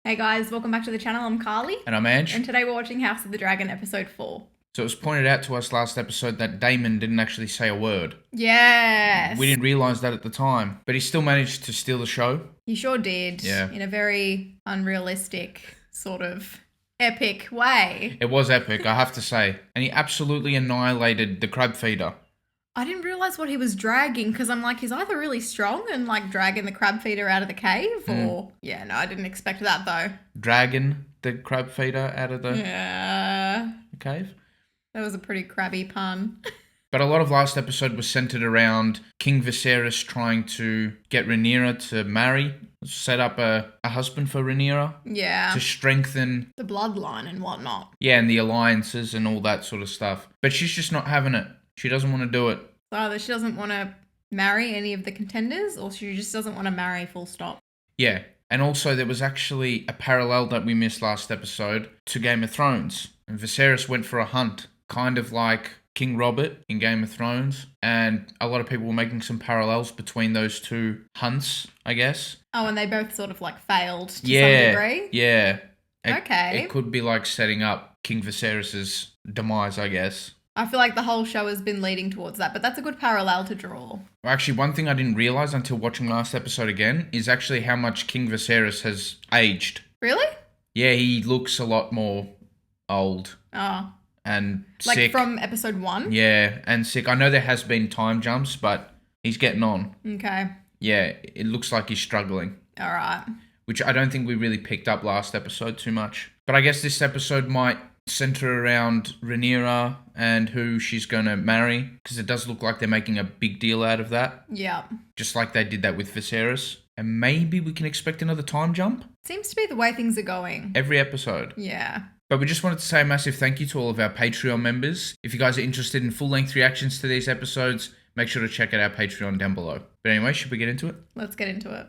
Hey guys, welcome back to the channel. I'm Carly. And I'm Ange. And today we're watching House of the Dragon episode 4. So it was pointed out to us last episode that Daemon didn't actually say a word. Yes. We didn't realise that at the time. But he still managed to steal the show. He sure did. Yeah. In a very unrealistic, sort of epic way. It was epic, I have to say. And he absolutely annihilated the crab feeder. I didn't realise what he was dragging because I'm like, he's either really strong and like dragging the crab feeder out of the cave or... Yeah, no, I didn't expect that though. Dragging the crab feeder out of the cave. That was a pretty crabby pun. But a lot of last episode was centred around King Viserys trying to get Rhaenyra to marry, set up a husband for Rhaenyra. Yeah. To strengthen... the bloodline and whatnot. Yeah, and the alliances and all that sort of stuff. But she's just not having it. She doesn't want to do it. So either she doesn't want to marry any of the contenders or she just doesn't want to marry full stop. Yeah. And also there was actually a parallel that we missed last episode to Game of Thrones. And Viserys went for a hunt, kind of like King Robert in Game of Thrones. And a lot of people were making some parallels between those two hunts, I guess. Oh, and they both sort of like failed to some degree? Yeah. Okay. It could be like setting up King Viserys's demise, I guess. I feel like the whole show has been leading towards that, but that's a good parallel to draw. Actually, one thing I didn't realise until watching last episode again is actually how much King Viserys has aged. Really? Yeah, he looks a lot more old. Oh. And like sick. from episode 1? Yeah, and sick. I know there has been time jumps, but he's getting on. Okay. Yeah, it looks like he's struggling. All right. Which I don't think we really picked up last episode too much. But I guess this episode might centre around Rhaenyra and who she's going to marry, because it does look like they're making a big deal out of that. Yeah. Just like they did that with Viserys. And maybe we can expect another time jump? Seems to be the way things are going. Every episode. Yeah. But we just wanted to say a massive thank you to all of our Patreon members. If you guys are interested in full-length reactions to these episodes, make sure to check out our Patreon down below. But anyway, should we get into it? Let's get into it.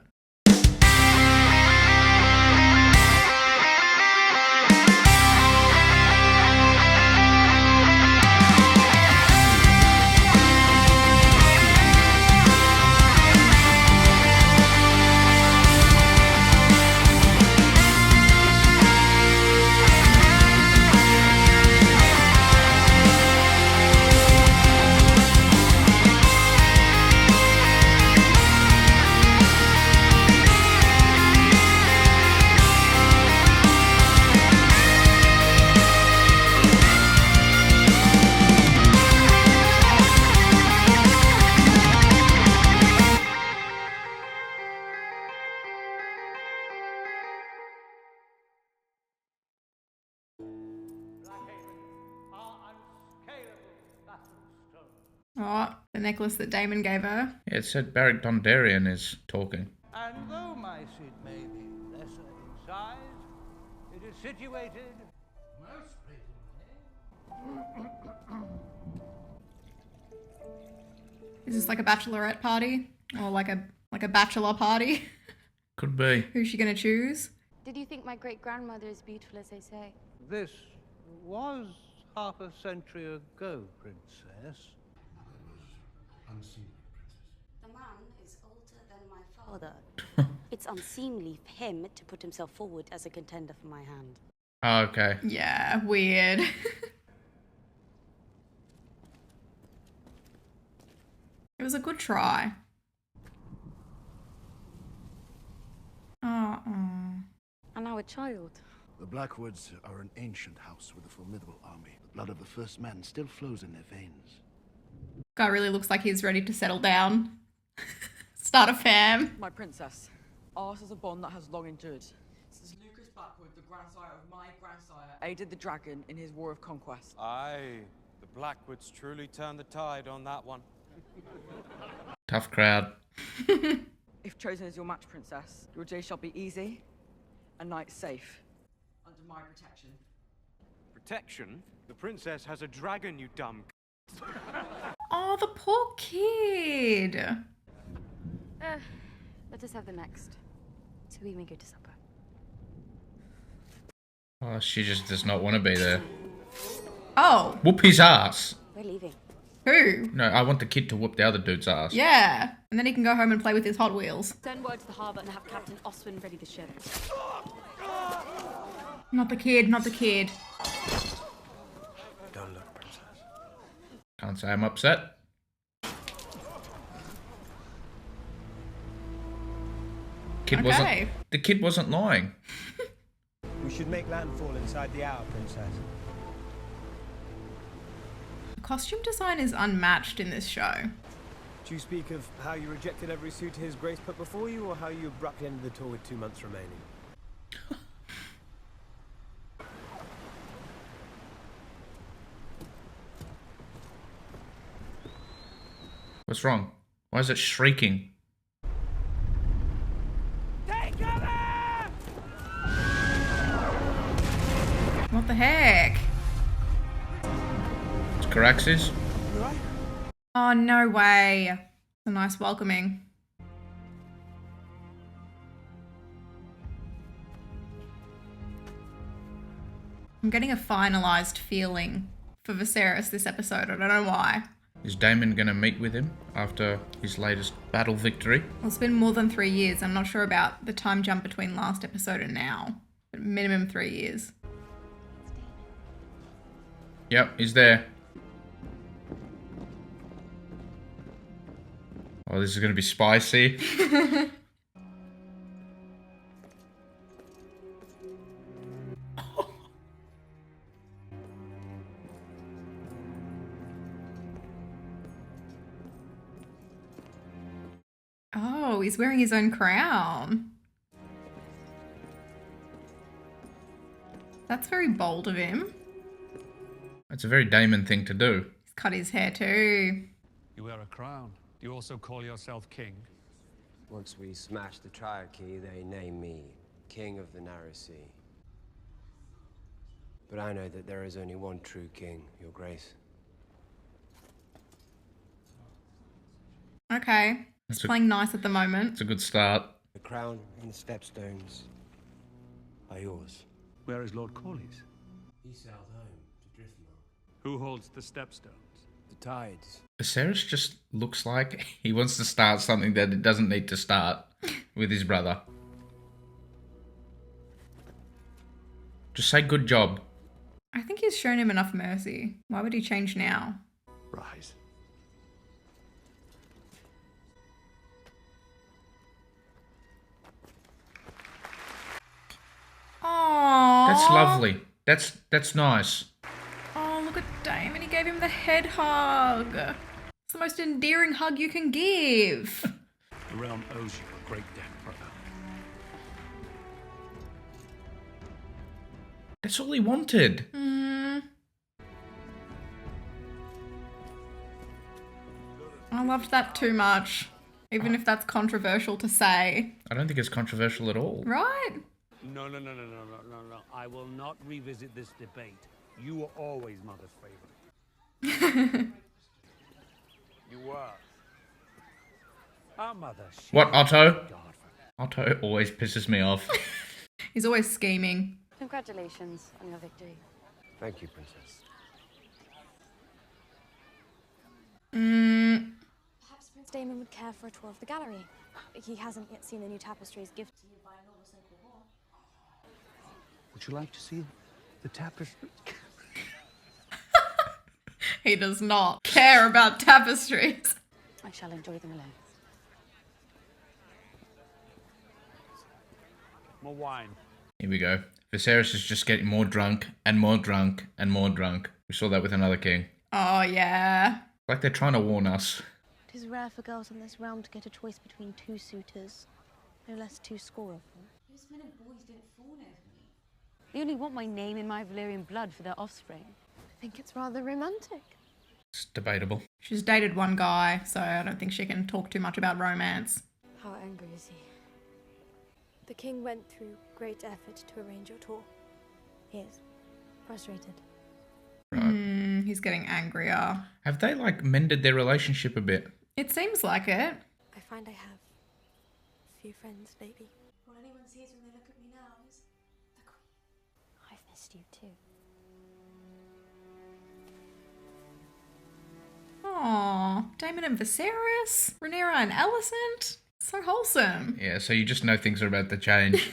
Oh, the necklace that Daemon gave her. Yeah, it said Beric Dondarrion is talking. And though my seat may be lesser in size, it is situated most pleasingly. Is this like a bachelorette party? Or like a bachelor party? Could be. Who's she gonna choose? Did you think my great-grandmother is beautiful as they say? This was half a century ago, Princess. The man is older than my father. It's unseemly for him to put himself forward as a contender for my hand. Oh, okay. Yeah, weird. It was a good try. And now a child. The Blackwoods are an ancient house with a formidable army. The blood of the first men still flows in their veins. Guy really looks like he's ready to settle down. Start a fam. My princess, ours is a bond that has long endured. Since Lucas Blackwood, the grandsire of my grandsire, aided the dragon in his war of conquest. Aye, the Blackwoods truly turned the tide on that one. Tough crowd. If chosen as your match, princess, your day shall be easy, and night safe, under my protection. Protection? The princess has a dragon, you dumb Oh, the poor kid. Let us have the next. So we may go to supper. Oh, she just does not want to be there. Oh, Whoop his ass. We're leaving. who? No, I want the kid to whoop the other dude's ass. Yeah. And then he can go home and play with his Hot Wheels. Send word to the harbour and have Captain Oswin ready the ship. Not the kid, not the kid. Don't look, Princess. Can't say I'm upset. Okay. The kid wasn't lying. We should make landfall inside the hour, Princess. The costume design is unmatched in this show. Do you speak of how you rejected every suit His Grace put before you, or how you abruptly ended the tour with 2 months remaining? What's wrong? Why is it shrieking? What the heck? It's Caraxes. You right? Oh, no way. It's a nice welcoming. I'm getting a finalized feeling for Viserys this episode. I don't know why. Is Daemon gonna meet with him after his latest battle victory? Well, it's been more than 3 years. I'm not sure about the time jump between last episode and now. But minimum 3 years. Yep, he's there. Oh, this is gonna be spicy. Oh, he's wearing his own crown. That's very bold of him. That's a very Daemon thing to do. He's cut his hair too. You wear a crown. Do you also call yourself king? Once we smash the Triarchy, they name me King of the Narrow Sea. But I know that there is only one true king, Your Grace. Okay. He's playing nice at the moment. It's a good start. The crown and the stepstones are yours. Where is Lord Corlys? He sailed home to Driftmark. Who holds the stepstones? The tides. Viserys just looks like he wants to start something that it doesn't need to start with his brother. Just say good job. I think he's shown him enough mercy. Why would he change now? Rise. Aww. That's lovely. That's nice. Oh, look at Daemon. He gave him the head hug. It's the most endearing hug you can give. The realm owes you a great debt, brother. That's all he wanted. I loved that too much. Even if that's controversial to say. I don't think it's controversial at all. Right? No. I will not revisit this debate. You were always Mother's favorite. You were. Our mother. What, Otto? God for Otto always pisses me off. He's always scheming. Congratulations on your victory. Thank you, Princess. Perhaps Prince Daemon would care for a tour of the gallery. He hasn't yet seen the new tapestries gifted to you by Lord Sacred War. Would you like to see the tapestry? He does not care about tapestries. I shall enjoy them alone. More wine. Here we go. Viserys is just getting more drunk and more drunk and more drunk. We saw that with another king. Oh, yeah. Like they're trying to warn us. It is rare for girls in this realm to get a choice between 2 suitors, no less 2 score of them. Those men and boys didn't fawn over me. They only want my name in my Valyrian blood for their offspring. I think it's rather romantic. It's debatable. She's dated one guy, so I don't think she can talk too much about romance. How angry is he? The king went through great effort to arrange your tour. He is frustrated. He's getting angrier. Have they, like, mended their relationship a bit? It seems like it. I find I have few friends lately. All anyone sees when they look at me now is the queen. I've missed you too. Aww, Daemon and Viserys, Rhaenyra and Alicent. So wholesome. Yeah, so you just know things are about to change.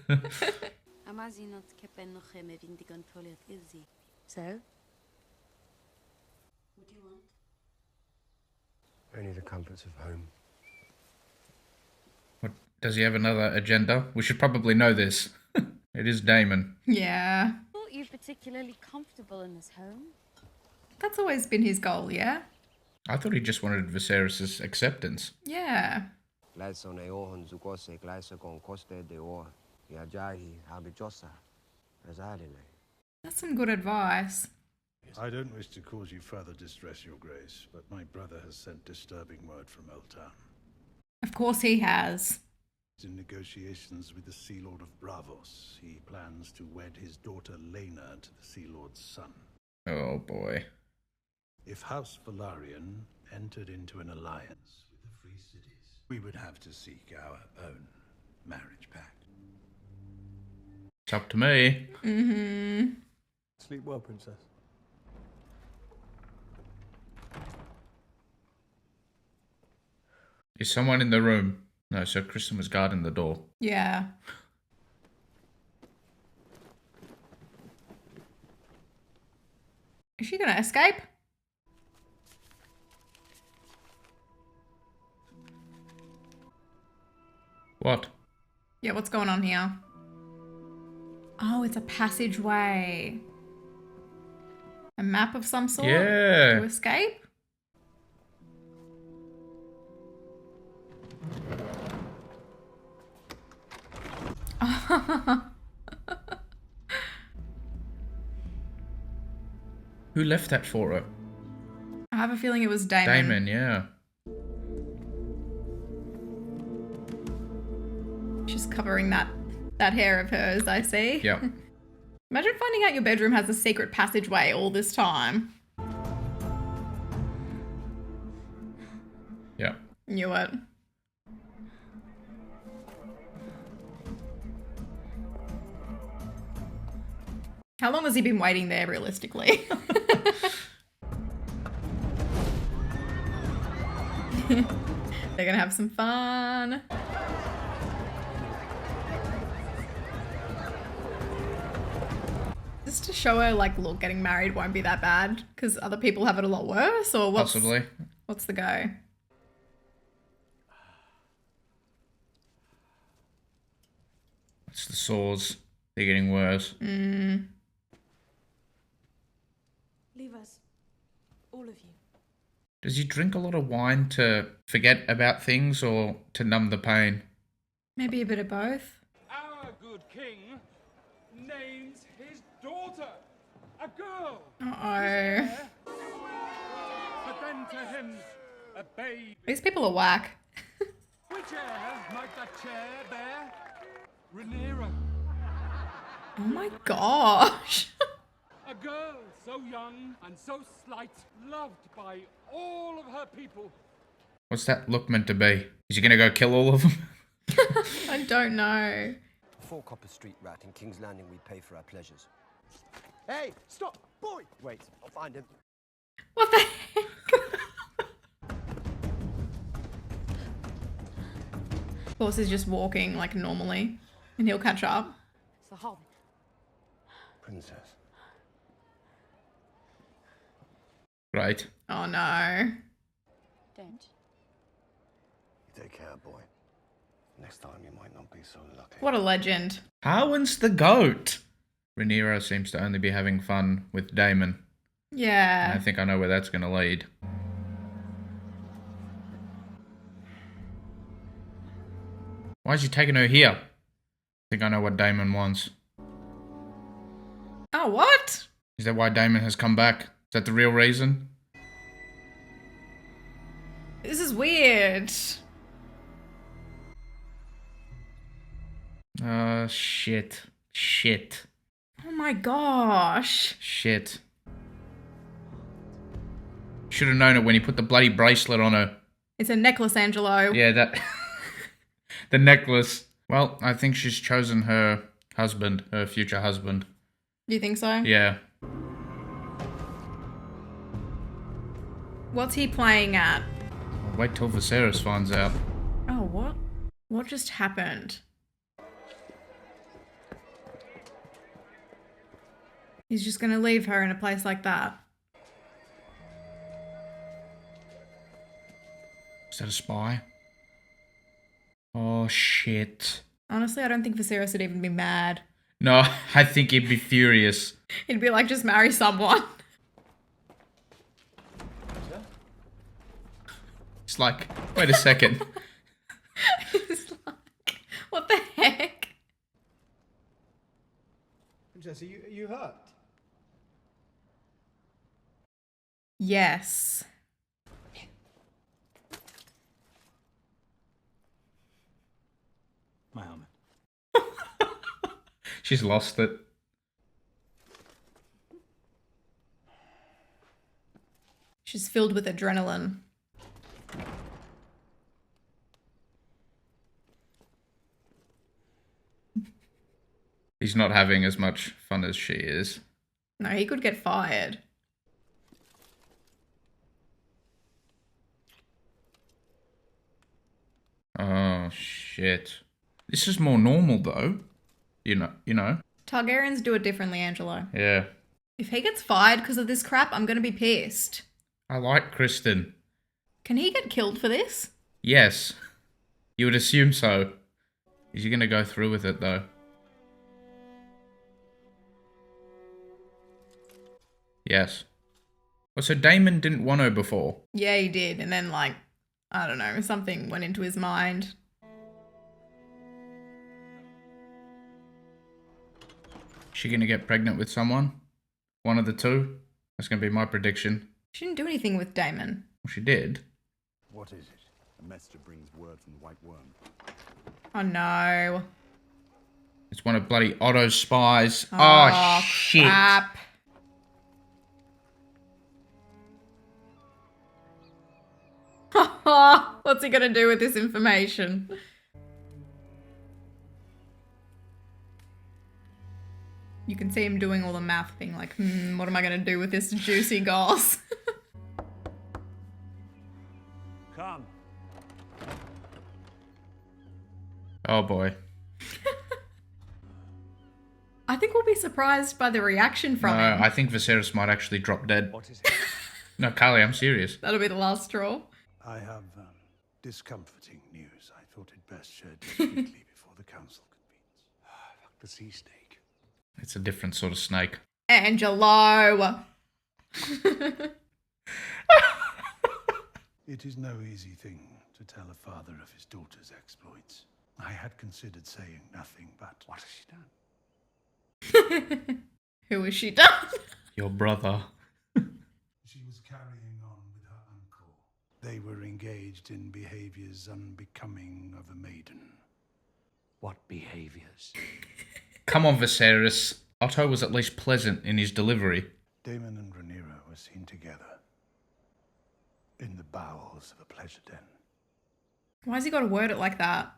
Am So? What do you want? Only the comforts of home. What, does he have another agenda? We should probably know this. It is Daemon. Yeah. Thought you particularly comfortable in this home? That's always been his goal, yeah? I thought he just wanted Viserys' acceptance. Yeah. That's some good advice. I don't wish to cause you further distress, Your Grace, but my brother has sent disturbing word from Old Town. Of course he has. He's in negotiations with the Sea Lord of Bravos. He plans to wed his daughter Laena to the Sea Lord's son. Oh boy. If House Velaryon entered into an alliance with the Free Cities, we would have to seek our own marriage pact. It's up to me. Mm-hmm. Sleep well, Princess. Is someone in the room? No, so Kristen was guarding the door. Yeah. Is she gonna escape? What? Yeah, what's going on here? Oh, it's a passageway. A map of some sort? Yeah. To escape? Who left that for her? I have a feeling it was Daemon. Daemon, yeah. She's covering that hair of hers, I see. Yep. Imagine finding out your bedroom has a secret passageway all this time. Yeah. Knew it. How long has he been waiting there, realistically? They're gonna have some fun. Just to show her, like, look, getting married won't be that bad because other people have it a lot worse, or what's... Possibly. What's the go? It's the sores. They're getting worse. Mm. Leave us. All of you. Does he drink a lot of wine to forget about things or to numb the pain? Maybe a bit of both. Our good king names his daughter a girl. Uh-oh. But then to him, a babe. These people are whack. Which heir might that chair bear? Rhaenyra. Oh my gosh. A girl so young and so slight, loved by all of her people. What's that look meant to be? Is he gonna go kill all of them? I don't know. 4 copper street rat in King's Landing we pay for our pleasures. Hey, stop! Boy! Wait, I'll find him. What the heck? Horse is just walking like normally and he'll catch up. It's the Hobbit. Princess. Right. Oh no. Don't. Take care, boy. Next time you might not be so lucky. What a legend. Harwin's the goat. Rhaenyra seems to only be having fun with Daemon. Yeah. And I think I know where that's going to lead. Why is he taking her here? I think I know what Daemon wants. Oh, what? Is that why Daemon has come back? Is that the real reason? This is weird. Shit. Shit. Oh my gosh. Shit. Should have known it when he put the bloody bracelet on her. It's a necklace, Angelo. Yeah, that... the necklace. Well, I think she's chosen her husband, her future husband. Do you think so? Yeah. What's he playing at? Wait till Viserys finds out. Oh, what? What just happened? He's just gonna leave her in a place like that. Is that a spy? Oh, shit. Honestly, I don't think Viserys would even be mad. No, I think he'd be furious. He'd be like, just marry someone. It's like, wait a second. It's like, what the heck? Princess, are you hurt? Yes. My helmet. She's lost it. She's filled with adrenaline. He's not having as much fun as she is. No, he could get fired. Oh, shit. This is more normal, though. You know? Targaryens do it differently, Angelo. Yeah. If he gets fired because of this crap, I'm gonna be pissed. I like Kristen. Can he get killed for this? Yes. You would assume so. Is he gonna go through with it, though? Yes. Well, so Daemon didn't want her before. Yeah, he did. And then, like, I don't know, something went into his mind. Is she gonna get pregnant with someone? One of the two? That's gonna be my prediction. She didn't do anything with Daemon. Well, she did. What is it? A messenger brings word from the White Worm. Oh, no. It's one of bloody Otto's spies. Oh, shit. Crap. What's he gonna do with this information? You can see him doing all the math thing, like, what am I gonna do with this juicy goss? Come. Oh, boy. I think we'll be surprised by the reaction from No, him. I think Viserys might actually drop dead. What is it? No, Carly, I'm serious. That'll be the last straw. I have discomforting news. I thought it best shared discreetly before the council convenes. Fuck the sea snake. It's a different sort of snake. Angelo! It is no easy thing to tell a father of his daughter's exploits. I had considered saying nothing, but what has she done? Who has she done? Your brother. She was carrying on with her uncle. They were engaged in behaviors unbecoming of a maiden. What behaviors? Come on, Viserys. Otto was at least pleasant in his delivery. Daemon and Rhaenyra were seen together in the bowels of a pleasure den. Why's he got to word it like that?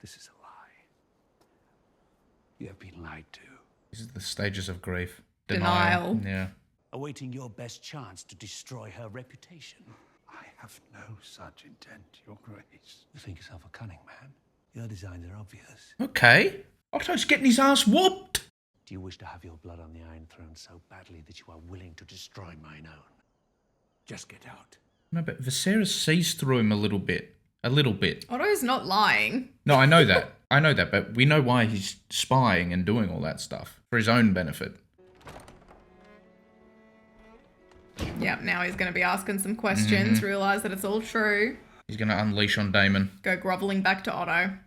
This is a lie. You have been lied to. These are the stages of grief. Denial. Yeah. Awaiting your best chance to destroy her reputation. I have no such intent, Your Grace. You think yourself a cunning man. Your designs are obvious. Okay. Otto's getting his ass whooped. Do you wish to have your blood on the Iron Throne so badly that you are willing to destroy mine own? Just get out. No, but Viserys sees through him a little bit. A little bit. Otto's not lying. No, I know that. I know that, but we know why he's spying and doing all that stuff. For his own benefit. Yep, now he's going to be asking some questions, realise that it's all true. He's going to unleash on Daemon. Go grovelling back to Otto.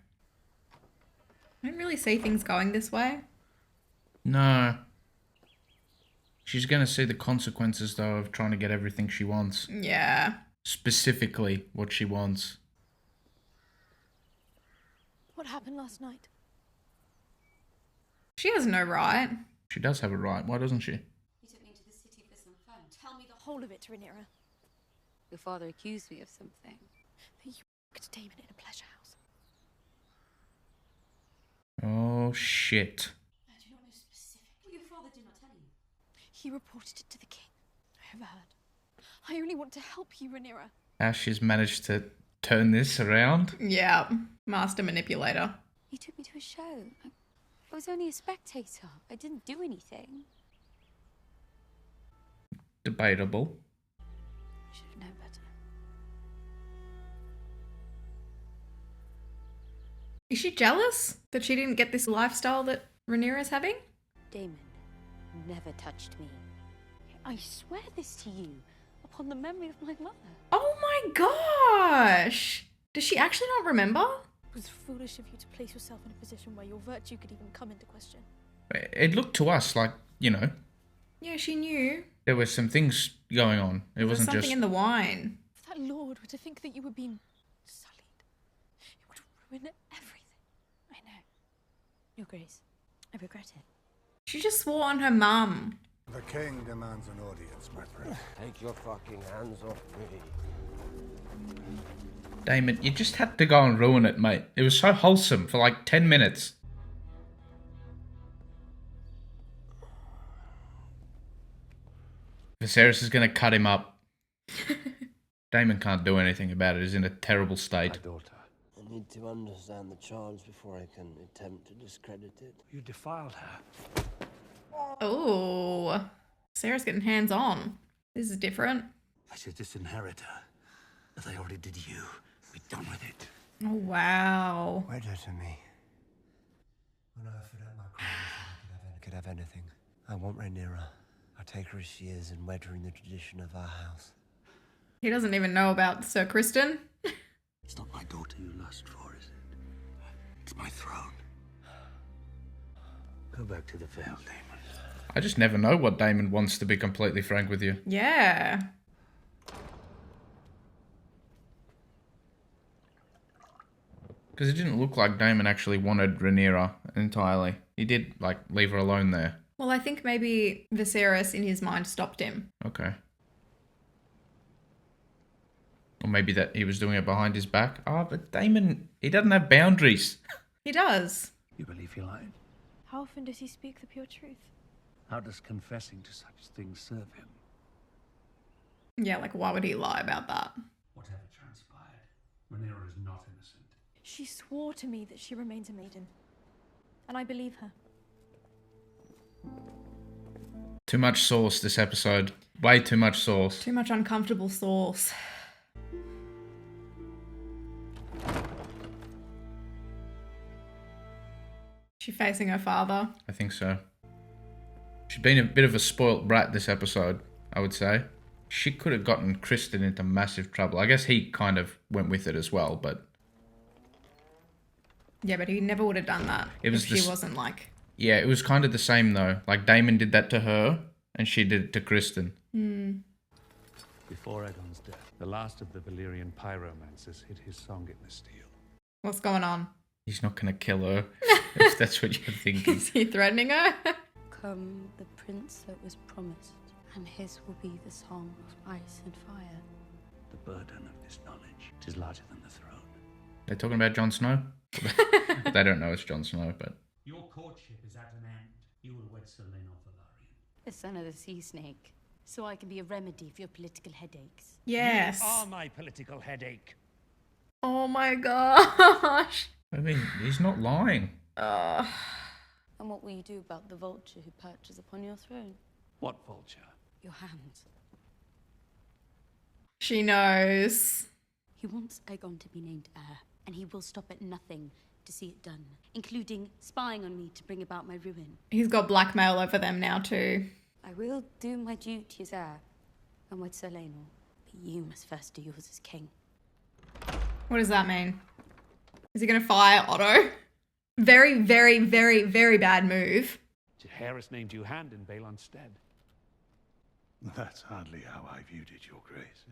I don't really see things going this way. No. She's going to see the consequences, though, of trying to get everything she wants. Yeah. Specifically, what she wants. What happened last night? She has no right. She does have a right. Why doesn't she? You took me to the city for some fun. Tell me the Whole of it, Rhaenyra. Your father accused me of something. That you f***ed Daemon in a pleasure house. Oh, shit. I do not know specifically. Your father did not tell you. He reported it to the king. I overheard. I only want to help you, Rhaenyra. How she's managed to turn this around. Yeah. Master manipulator. He took me to a show. I was only a spectator. I didn't do anything. Debatable. Should have known better. Is she jealous that she didn't get this lifestyle that Rhaenyra's having? Daemon never touched me. I swear this to you, upon the memory of my mother. Oh my gosh! Does she actually not remember? It was foolish of you to place yourself in a position where your virtue could even come into question. It looked to us like, you know, Yeah, she knew. there were some things going on. It There was wasn't something just... in the wine. If that lord were to think that you were being sullied, it would ruin everything. I know. Your Grace, I regret it. She just swore on her mum. The king demands an audience, my friend. Take your fucking hands off me. Damon, you just had to go and ruin it, mate. It was so wholesome for like 10 minutes. Viserys is going to cut him up. Damon can't do anything about it. He's in a terrible state. My daughter. I need to understand the charge before I can attempt to discredit it. You defiled her. Oh, Sarah's getting hands on. This is different. I should disinherit her. As I already did you. Be done with it. Oh, wow. Wed her to me. When I offered up my crown, I could have anything. I want Rhaenyra. I'll take her as she is and wed her in the tradition of our house. He doesn't even know about Sir Kristen. It's not my daughter you lust for, is it? It's my throne. Go back to the Vale, Damon. I just never know what Damon wants, to be completely frank with you. Yeah. Because it didn't look like Damon actually wanted Rhaenyra entirely. He did, like, leave her alone there. Well, I think maybe Viserys in his mind stopped him. Okay. Or maybe that he was doing it behind his back. Oh, but Damon, he doesn't have boundaries. He does. You believe he lied? How often does he speak the pure truth? How does confessing to such things serve him? Yeah, like, why would he lie about that? Whatever transpired, Rhaenyra is not innocent. She swore to me that she remains a maiden. And I believe her. Too much sauce this episode. Way too much sauce. Too much uncomfortable sauce. She facing her father. I think so. She's been a bit of a spoilt brat this episode, I would say. She could have gotten Kristen into massive trouble. I guess he kind of went with it as well, but... Yeah, but he never would have done that It was if she this- wasn't like... Yeah, it was kind of the same though. Like, Damon did that to her, and she did it to Kristen. Before Aegon's death, the last of the Valyrian pyromancers hid his song in the steel. What's going on? He's not going to kill her, if that's what you're thinking. Is he threatening her? Come the prince that was promised, and his will be the song of ice and fire. The burden of this knowledge is larger than the throne. They're talking about Jon Snow? They don't know it's Jon Snow, but... Your courtship is at an end. You will wed Selena Velaryon. The son of the sea snake, so I can be a remedy for your political headaches. Yes. You are my political headache. Oh my gosh. I mean, he's not lying. And what will you do about the vulture who perches upon your throne? What vulture? Your hand. She knows. He wants Aegon to be named heir, and he will stop at nothing to see it done, including spying on me to bring about my ruin. He's got blackmail over them now too. I will do my duty as heir and wed Sir Laenor, but you must first do yours as king. What does that mean? Is he going to fire Otto? Very, very, very, very bad move. Jaehaerys named you hand in Balon's stead. That's hardly how I viewed it, Your Grace.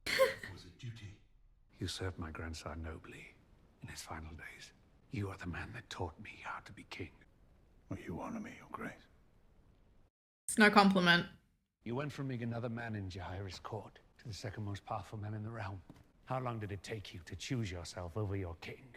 It was a duty. You served my grandson nobly in his final days. You are the man that taught me how to be king. Well, you honor me, Your Grace. It's no compliment. You went from being another man in Jaehaerys' court to the second most powerful man in the realm. How long did it take you to choose yourself over your king?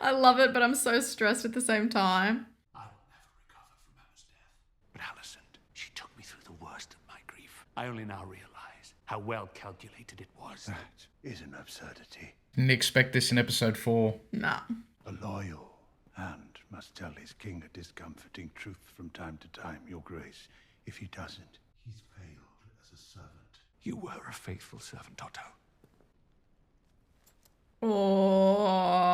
I love it, but I'm so stressed at the same time. I will never recover from Emma's death. But Alicent, she took me through the worst of my grief. I only now realize how well calculated it was. That is an absurdity. Didn't expect this in episode 4. Nah. A loyal and must tell his king a discomforting truth from time to time, your grace. If he doesn't, he's failed as a servant. You were a faithful servant, Otto. Oh.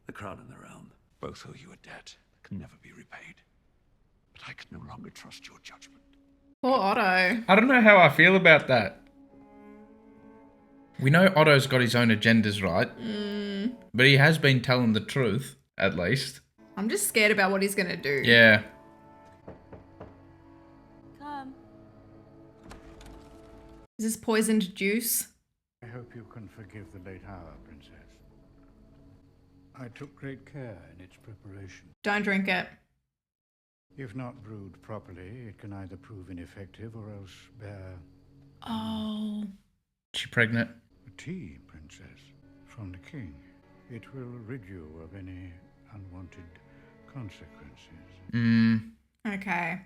The crown and the realm both owe you a debt that can never be repaid. But I can no longer trust your judgment. Poor Otto. I don't know how I feel about that. We know Otto's got his own agendas, right? But he has been telling the truth, at least. I'm just scared about what he's gonna do. Yeah. Come. Is this poisoned juice? I hope you can forgive the late hour, Princess. I took great care in its preparation. Don't drink it. If not brewed properly, it can either prove ineffective or else bear... Oh. She pregnant? A tea, Princess, from the king. It will rid you of any unwanted consequences. Okay.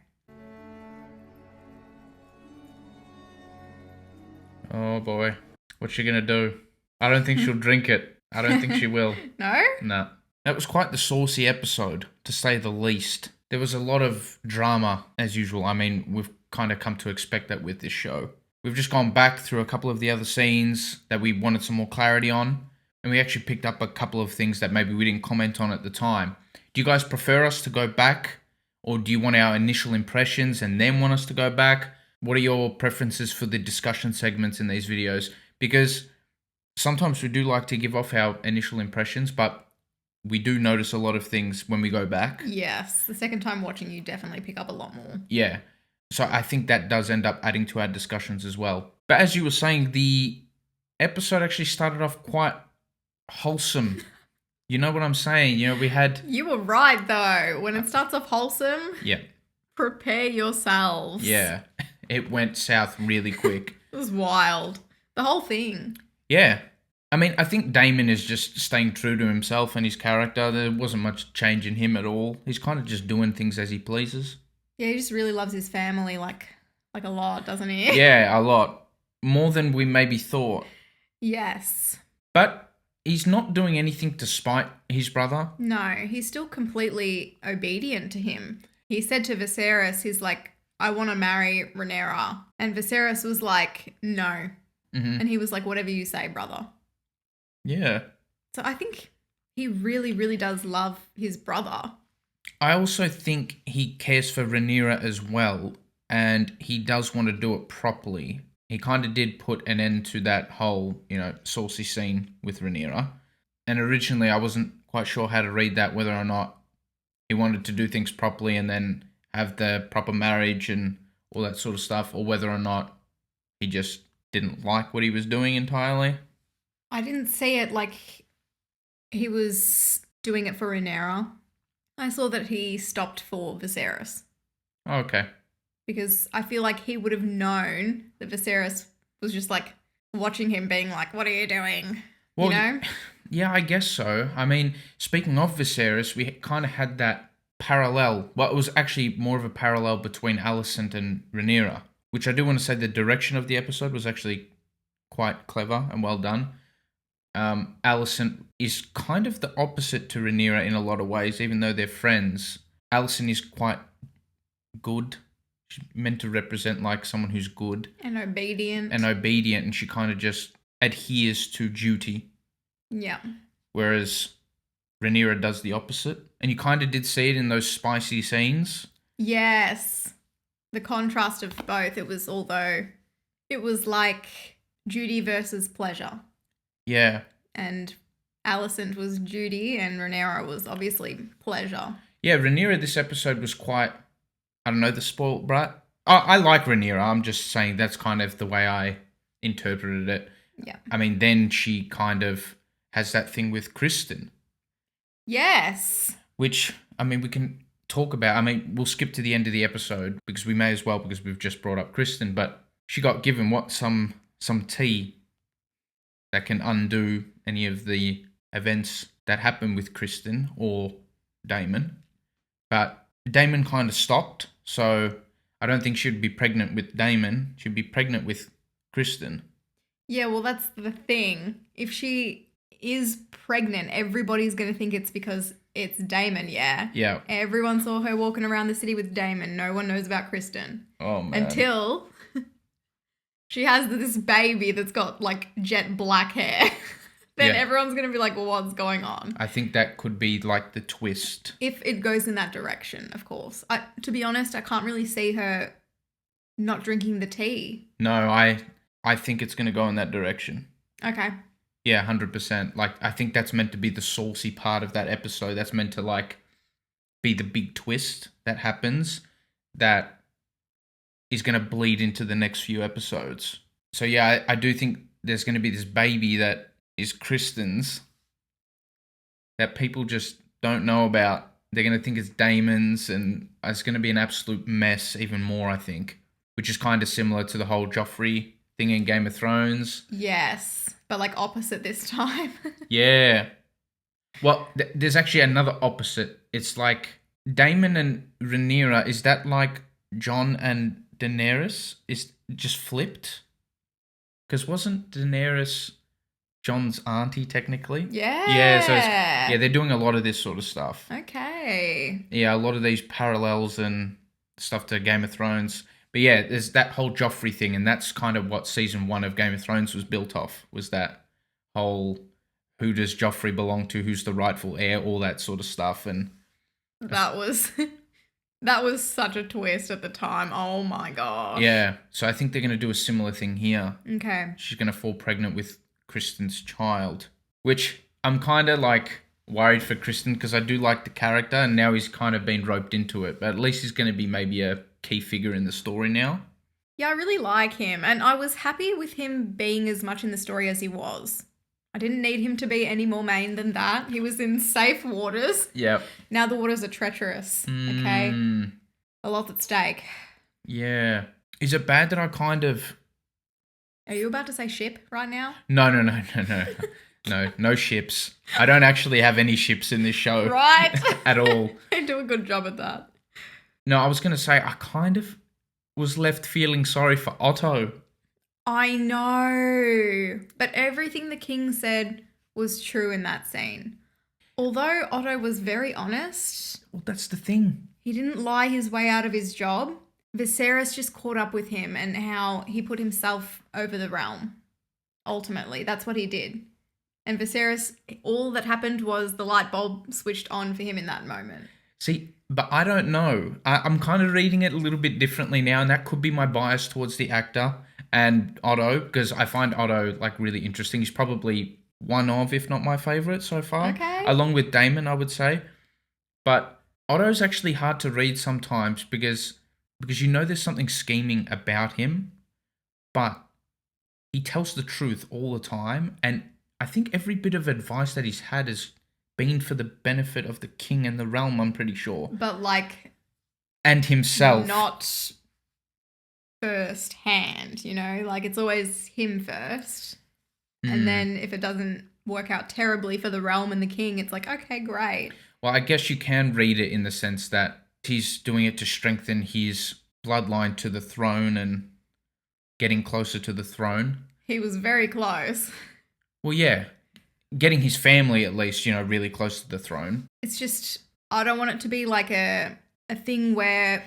Oh boy. What's she gonna do? I don't think she'll drink it. I don't think she will. No? No. That was quite the saucy episode, to say the least. There was a lot of drama, as usual. I mean, we've kind of come to expect that with this show. We've just gone back through a couple of the other scenes that we wanted some more clarity on, and we actually picked up a couple of things that maybe we didn't comment on at the time. Do you guys prefer us to go back, or do you want our initial impressions and then want us to go back? What are your preferences for the discussion segments in these videos? Because sometimes we do like to give off our initial impressions, but we do notice a lot of things when we go back. Yes. The second time watching, you definitely pick up a lot more. Yeah. So I think that does end up adding to our discussions as well. But as you were saying, the episode actually started off quite wholesome. You know what I'm saying? You know, we had... You were right, though. When it starts off wholesome, Yeah. prepare yourselves. Yeah. It went south really quick. It was wild. The whole thing. Yeah. I mean, I think Damon is just staying true to himself and his character. There wasn't much change in him at all. He's kind of just doing things as he pleases. Yeah, he just really loves his family like a lot, doesn't he? Yeah, a lot. More than we maybe thought. Yes. But he's not doing anything to spite his brother. No, he's still completely obedient to him. He said to Viserys, he's like, I want to marry Rhaenyra. And Viserys was like, no. Mm-hmm. And he was like, whatever you say, brother. Yeah. So I think he really, really does love his brother. I also think he cares for Rhaenyra as well, and he does want to do it properly. He kind of did put an end to that whole, saucy scene with Rhaenyra. And originally I wasn't quite sure how to read that, whether or not he wanted to do things properly and then have the proper marriage and all that sort of stuff, or whether or not he just didn't like what he was doing entirely. I didn't see it like he was doing it for Rhaenyra. I saw that he stopped for Viserys. Okay. Because I feel like he would have known that Viserys was just like watching him being like, what are you doing? Well, you know? Yeah, I guess so. I mean, speaking of Viserys, we kind of had that parallel. Well, it was actually more of a parallel between Alicent and Rhaenyra, which I do want to say the direction of the episode was actually quite clever and well done. Alicent is kind of the opposite to Rhaenyra in a lot of ways, even though they're friends. Alicent is quite good. She's meant to represent like someone who's good. And obedient. And she kind of just adheres to duty. Yeah. Whereas Rhaenyra does the opposite. And you kind of did see it in those spicy scenes. Yes. The contrast of both. It was like duty versus pleasure. Yeah. And Alicent was duty and Rhaenyra was obviously pleasure. Yeah, Rhaenyra this episode was quite, I don't know, the spoiled brat. I like Rhaenyra. I'm just saying that's kind of the way I interpreted it. Yeah. I mean, then she kind of has that thing with Kristen. Yes. Which, I mean, we can talk about. I mean, we'll skip to the end of the episode because we may as well, because we've just brought up Kristen. But she got given some tea that can undo any of the events that happen with Kristen or Daemon. But Daemon kind of stopped, so I don't think she'd be pregnant with Daemon. She'd be pregnant with Kristen. Yeah, well, that's the thing. If she is pregnant, everybody's going to think it's because it's Daemon, yeah? Yeah. Everyone saw her walking around the city with Daemon. No one knows about Kristen. Oh, man. Until she has this baby that's got, like, jet black hair. Then everyone's going to be like, well, what's going on? I think that could be, like, the twist. If it goes in that direction, of course. To be honest, I can't really see her not drinking the tea. No, I think it's going to go in that direction. Okay. Yeah, 100%. Like, I think that's meant to be the saucy part of that episode. That's meant to, like, be the big twist that happens that is going to bleed into the next few episodes. So, yeah, I do think there's going to be this baby that is Kristen's that people just don't know about. They're going to think it's Daemon's, and it's going to be an absolute mess even more, I think, which is kind of similar to the whole Joffrey thing in Game of Thrones. Yes, but like opposite this time. Yeah. Well, there's actually another opposite. It's like Daemon and Rhaenyra, is that like Jon and Daenerys? Is just flipped? Because wasn't Daenerys Jon's auntie technically? Yeah. Yeah, so they're doing a lot of this sort of stuff. Okay. Yeah, a lot of these parallels and stuff to Game of Thrones. But yeah, there's that whole Joffrey thing, and that's kind of what season 1 of Game of Thrones was built off, was that whole who does Joffrey belong to, who's the rightful heir, all that sort of stuff. And that was such a twist at the time. Oh my gosh. Yeah, so I think they're going to do a similar thing here. Okay. She's going to fall pregnant with Kristen's child, which I'm kind of like worried for Kristen because I do like the character, and now he's kind of been roped into it, but at least he's going to be maybe a key figure in the story now. Yeah, I really like him, and I was happy with him being as much in the story as he was. I didn't need him to be any more main than that. He was in safe waters. Yep. Now the waters are treacherous, okay? A lot at stake. Yeah. Is it bad that I kind of... Are you about to say ship right now? No. No ships. I don't actually have any ships in this show. Right. At all. I do a good job at that. No, I was going to say I kind of was left feeling sorry for Otto. I know. But everything the king said was true in that scene. Although Otto was very honest. Well, that's the thing. He didn't lie his way out of his job. Viserys just caught up with him and how he put himself over the realm. Ultimately, that's what he did. And Viserys, all that happened was the light bulb switched on for him in that moment. See, but I don't know. I'm kind of reading it a little bit differently now, and that could be my bias towards the actor and Otto, because I find Otto like really interesting. He's probably one of, if not my favourite so far. Okay. Along with Daemon, I would say. But Otto's actually hard to read sometimes because you know there's something scheming about him, but he tells the truth all the time, and I think every bit of advice that he's had has been for the benefit of the king and the realm, I'm pretty sure. But like... And himself. Not first hand, you know? Like it's always him first. And then if it doesn't work out terribly for the realm and the king, it's like, okay, great. Well, I guess you can read it in the sense that he's doing it to strengthen his bloodline to the throne and getting closer to the throne. He was very close. Well, yeah. Getting his family, at least, you know, really close to the throne. It's just, I don't want it to be like a thing where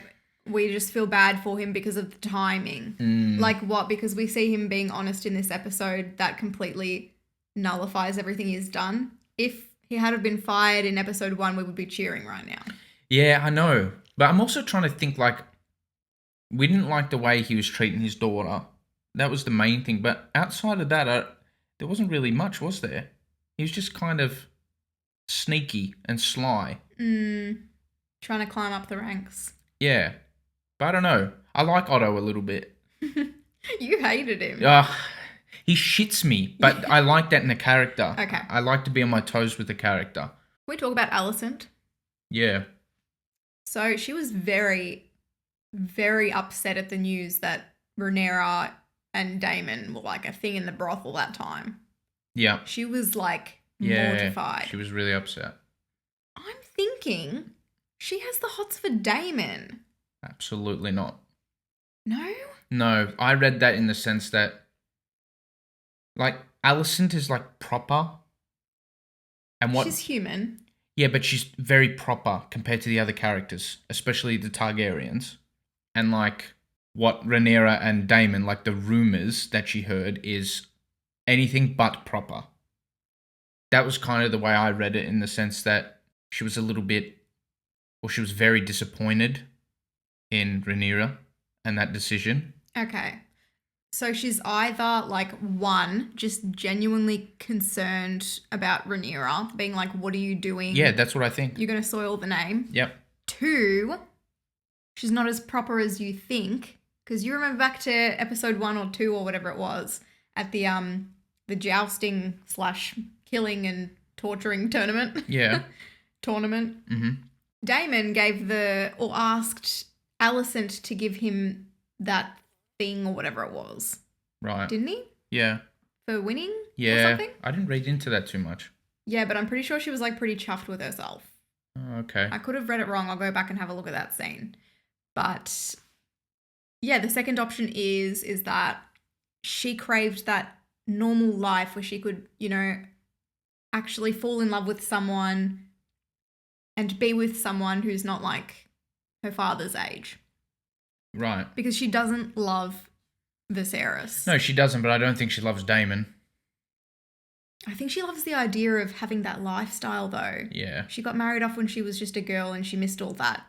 we just feel bad for him because of the timing. Like what? Because we see him being honest in this episode, that completely nullifies everything he's done. If he had have been fired in episode 1, we would be cheering right now. Yeah, I know. But I'm also trying to think, like, we didn't like the way he was treating his daughter. That was the main thing. But outside of that, there wasn't really much, was there? He was just kind of sneaky and sly. Trying to climb up the ranks. Yeah. But I don't know. I like Otto a little bit. You hated him. He shits me, but I like that in the character. Okay. I like to be on my toes with the character. Can we talk about Alicent? Yeah. So she was very, very upset at the news that Rhaenyra and Daemon were like a thing in the brothel that time. Yeah. She was like mortified. She was really upset. I'm thinking she has the hots for Daemon. Absolutely not. No? No, I read that in the sense that, like, Alicent is, like, proper. And what? She's human. Yeah, but she's very proper compared to the other characters, especially the Targaryens. And like what Rhaenyra and Daemon, like the rumors that she heard is anything but proper. That was kind of the way I read it, in the sense that she was she was very disappointed in Rhaenyra and that decision. Okay. So she's either like, one, just genuinely concerned about Rhaenyra, being like, what are you doing? Yeah, that's what I think. You're going to soil the name. Yep. 2, she's not as proper as you think. Because you remember back to episode 1 or 2 or whatever it was at the jousting / killing and torturing tournament. Yeah. Tournament. Mm-hmm. Daemon asked Alicent to give him that thing or whatever it was. Right. Didn't he? Yeah. For winning? Yeah. Or something? I didn't read into that too much. Yeah, but I'm pretty sure she was like pretty chuffed with herself. Oh, okay. I could have read it wrong. I'll go back and have a look at that scene. But yeah, the second option is that she craved that normal life where she could, actually fall in love with someone and be with someone who's not like her father's age. Right. Because she doesn't love Viserys. No, she doesn't, but I don't think she loves Daemon. I think she loves the idea of having that lifestyle, though. Yeah. She got married off when she was just a girl and she missed all that,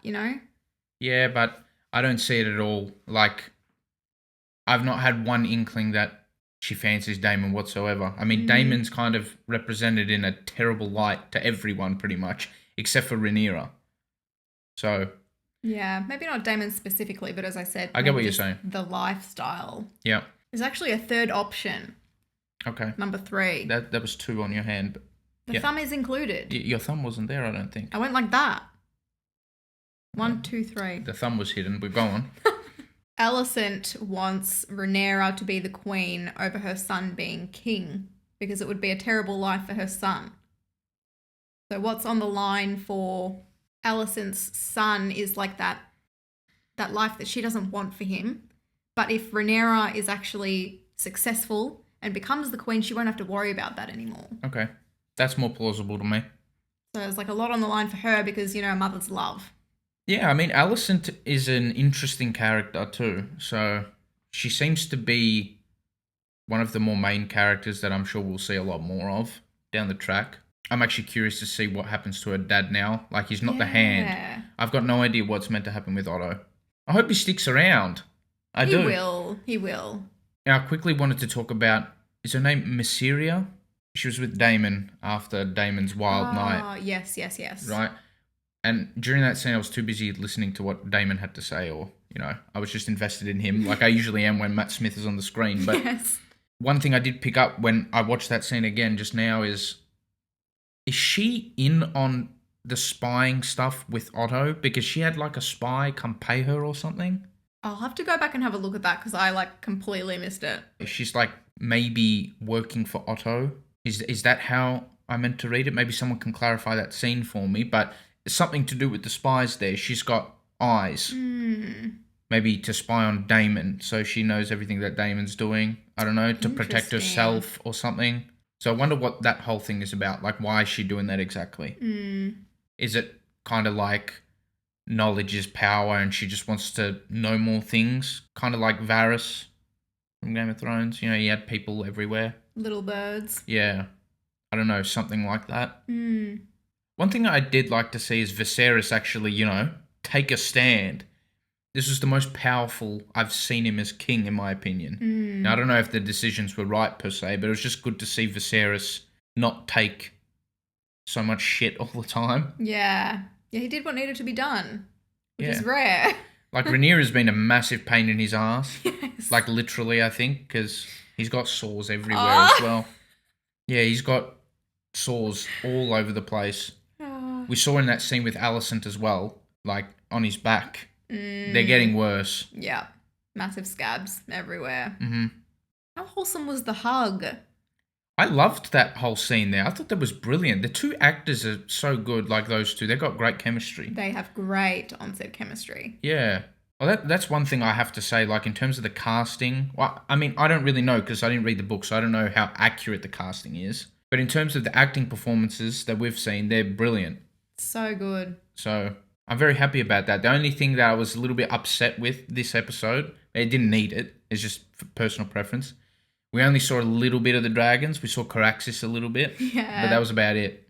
Yeah, but I don't see it at all. Like, I've not had one inkling that she fancies Daemon whatsoever. I mean, Daemon's kind of represented in a terrible light to everyone, pretty much, except for Rhaenyra. So... yeah, maybe not Daemon specifically, but as I said, I get what you're just saying. The lifestyle. Yeah. There's actually a third option. Okay. Number 3. That was 2 on your hand. But The thumb is included. your thumb wasn't there, I don't think. I went like that. 1, 2, 3. The thumb was hidden. We're going. Alicent wants Rhaenyra to be the queen over her son being king because it would be a terrible life for her son. So what's on the line for Alicent's son is like that life that she doesn't want for him. But if Rhaenyra is actually successful and becomes the queen, she won't have to worry about that anymore. Okay. That's more plausible to me. So there's like a lot on the line for her because, a mother's love. Yeah, I mean, Alicent is an interesting character too. So she seems to be one of the more main characters that I'm sure we'll see a lot more of down the track. I'm actually curious to see what happens to her dad now. Like, he's not the hand. I've got no idea what's meant to happen with Otto. I hope he sticks around. I do. He will. Now, I quickly wanted to talk about, is her name Mysaria? She was with Daemon after Daemon's wild night. Yes. Right? And during that scene, I was too busy listening to what Daemon had to say, or, I was just invested in him, like I usually am when Matt Smith is on the screen. But one thing I did pick up when I watched that scene again just now is she in on the spying stuff with Otto? Because she had like a spy come pay her or something. I'll have to go back and have a look at that because I like completely missed it. She's like maybe working for Otto. Is that how I meant to read it? Maybe someone can clarify that scene for me. But it's something to do with the spies there. She's got eyes. Maybe to spy on Daemon, so she knows everything that Daemon's doing. I don't know, to protect herself or something. So I wonder what that whole thing is about. Like, why is she doing that exactly? Is it kind of like knowledge is power and she just wants to know more things? Kind of like Varys from Game of Thrones. He had people everywhere. Little birds. Yeah. I don't know, something like that. One thing I did like to see is Viserys actually, take a stand. This was the most powerful I've seen him as king, in my opinion. Now, I don't know if the decisions were right per se, but it was just good to see Viserys not take so much shit all the time. Yeah, he did what needed to be done, which is Yeah. rare. Like, Rhaenyra's been a massive pain in his ass. Yes. Like, literally, I think, because he's got sores everywhere as well. Yeah, he's got sores all over the place. We saw in that scene with Alicent as well, like, on his back. They're getting worse. Yeah, massive scabs everywhere. Mm-hmm. How wholesome was the hug? I loved that whole scene there. I thought that was brilliant. The two actors are so good, like those two. They've got great chemistry. They have great on-set chemistry. Yeah. Well, that's one thing I have to say, like, in terms of the casting. Well, I mean, I don't really know because I didn't read the book, so I don't know how accurate the casting is. But in terms of the acting performances that we've seen, they're brilliant. So good. So I'm very happy about that. The only thing that I was a little bit upset with this episode, it didn't need it. It's just for personal preference. We only saw a little bit of the dragons. We saw Caraxes a little bit. Yeah. But that was about it.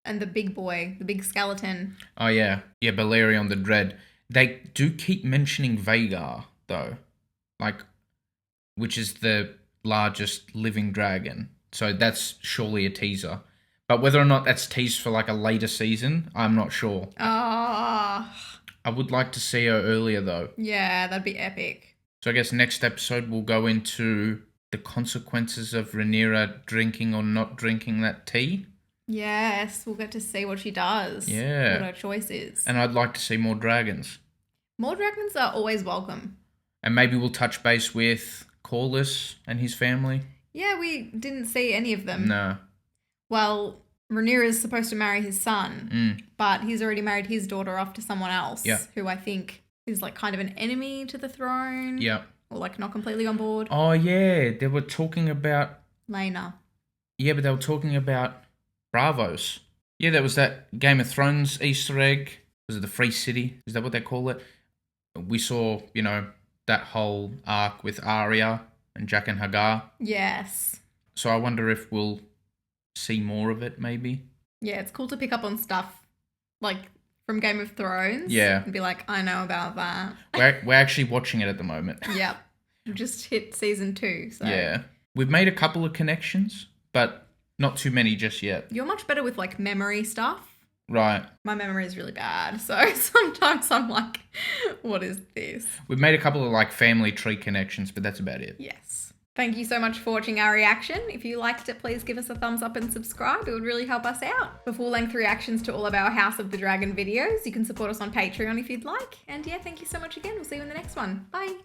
And the big boy, the big skeleton. Oh, yeah. Yeah, Balerion the Dread. They do keep mentioning Vhagar, though. Like, which is the largest living dragon. So that's surely a teaser. But whether or not that's teased for like a later season, I'm not sure. Ah. I would like to see her earlier, though. Yeah, that'd be epic. So I guess next episode we'll go into the consequences of Rhaenyra drinking or not drinking that tea. Yes, we'll get to see what she does. Yeah. What her choice is. And I'd like to see more dragons. More dragons are always welcome. And maybe we'll touch base with Corlys and his family. Yeah, we didn't see any of them. No. Well, Rhaenyra is supposed to marry his son, but he's already married his daughter off to someone else, who I think is like kind of an enemy to the throne. Yeah. Or like not completely on board. Oh, yeah. They were talking about... Laena. Yeah, but they were talking about Bravos. Yeah, that was that Game of Thrones Easter egg. Was it the Free City? Is that what they call it? We saw, you know, that whole arc with Arya and Jaqen H'ghar. Yes. So I wonder if we'll see more of it, maybe. Yeah, it's cool to pick up on stuff like from Game of Thrones. Yeah. And be like, I know about that. We're actually watching it at the moment. Yep. We just hit season 2. So Yeah. We've made a couple of connections, but not too many just yet. You're much better with like memory stuff. Right. My memory is really bad. So sometimes I'm like, what is this? We've made a couple of like family tree connections, but that's about it. Yes. Thank you so much for watching our reaction. If you liked it, please give us a thumbs up and subscribe. It would really help us out. For full-length reactions to all of our House of the Dragon videos, you can support us on Patreon if you'd like. And yeah, thank you so much again. We'll see you in the next one. Bye.